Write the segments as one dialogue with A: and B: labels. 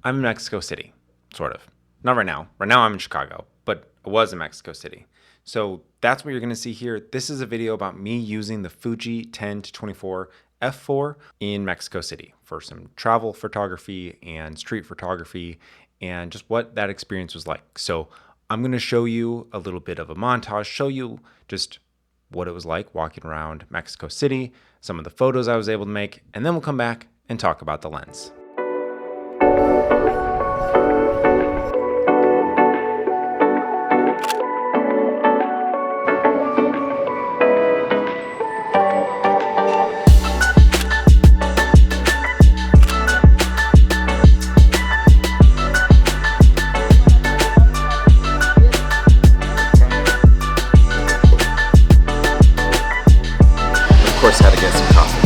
A: I'm in Mexico City, sort of. Not right now. Right now I'm in Chicago, but I was in Mexico City. So that's what you're going to see here. This is a video about me using the Fuji 10-24 f4 in Mexico City for some travel photography and street photography and just what that experience was like. So I'm going to show you a little bit of a montage, show you just what it was like walking around Mexico City, some of the photos I was able to make, and then we'll come back and talk about the lens. Of course, had to get some coffee.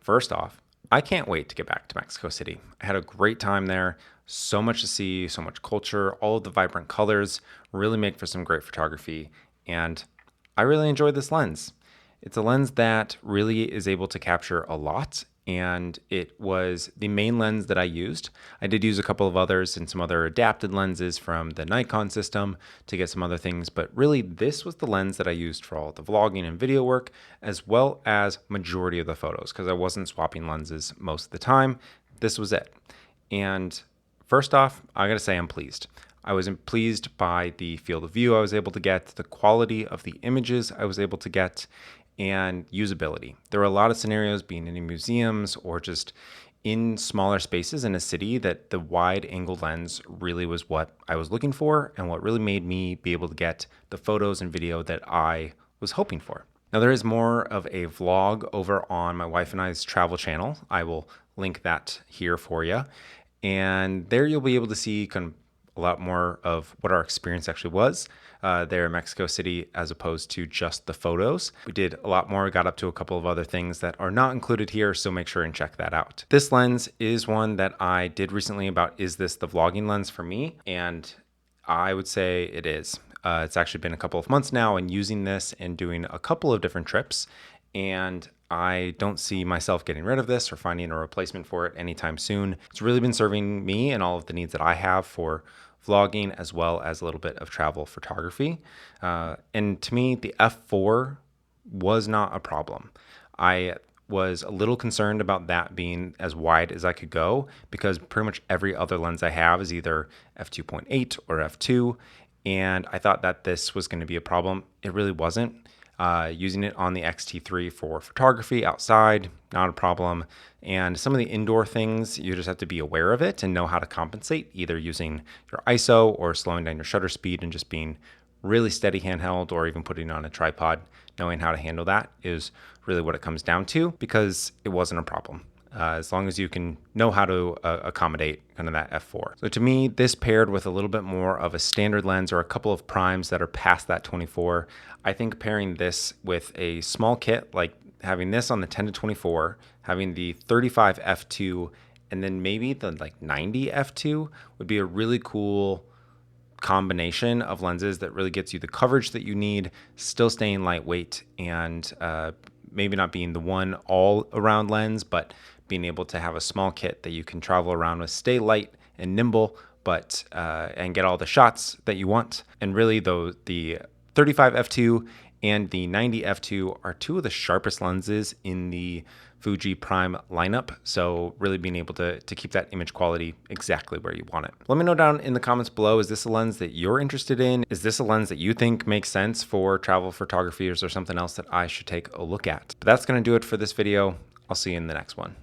A: First off, I can't wait to get back to Mexico City. I had a great time there. So much to see, so much culture, all of the vibrant colors really make for some great photography. And I really enjoyed this lens. It's a lens that really is able to capture a lot, and it was the main lens that I used. I did use a couple of others and some other adapted lenses from the Nikon system to get some other things, but really this was the lens that I used for all the vlogging and video work, as well as majority of the photos, because I wasn't swapping lenses most of the time. This was it. And first off, I gotta say I'm pleased. I was pleased by the field of view I was able to get, the quality of the images I was able to get, and usability. There were a lot of scenarios, being in museums or just in smaller spaces in a city, that the wide angle lens really was what I was looking for and what really made me be able to get the photos and video that I was hoping for. Now, there is more of a vlog over on my wife and I's travel channel. I will link that here for you. And there you'll be able to see kind of a lot more of what our experience actually was there in Mexico City, as opposed to just the photos. We did a lot more, got up to a couple of other things that are not included here, so make sure and check that out. This lens is one that I did recently about, is this the vlogging lens for me? And I would say it is. It's actually been a couple of months now and using this and doing a couple of different trips, and I don't see myself getting rid of this or finding a replacement for it anytime soon. It's really been serving me and all of the needs that I have for vlogging, as well as a little bit of travel photography. And to me, the f4 was not a problem. I was a little concerned about that being as wide as I could go, because pretty much every other lens I have is either f2.8 or f2. and I thought that this was going to be a problem. It really wasn't. Using it on the X-T3 for photography outside, not a problem. And some of the indoor things, you just have to be aware of it and know how to compensate, either using your ISO or slowing down your shutter speed and just being really steady handheld, or even putting it on a tripod. Knowing how to handle that is really what it comes down to, because it wasn't a problem. As long as you can know how to accommodate kind of that f4. So to me, this paired with a little bit more of a standard lens or a couple of primes that are past that 24, I think pairing this with a small kit, like having this on the 10 to 24, having the 35 f2, and then maybe the like 90 f2 would be a really cool combination of lenses that really gets you the coverage that you need, still staying lightweight, and maybe not being the one all around lens, but being able to have a small kit that you can travel around with, stay light and nimble, but and get all the shots that you want. And really, though, the 35 f2 and the 90 f2 are two of the sharpest lenses in the Fuji Prime lineup. So really being able to keep that image quality exactly where you want it. Let me know down in the comments below, is this a lens that you're interested in? Is this a lens that you think makes sense for travel photography, or is there something else that I should take a look at? But that's gonna do it for this video. I'll see you in the next one.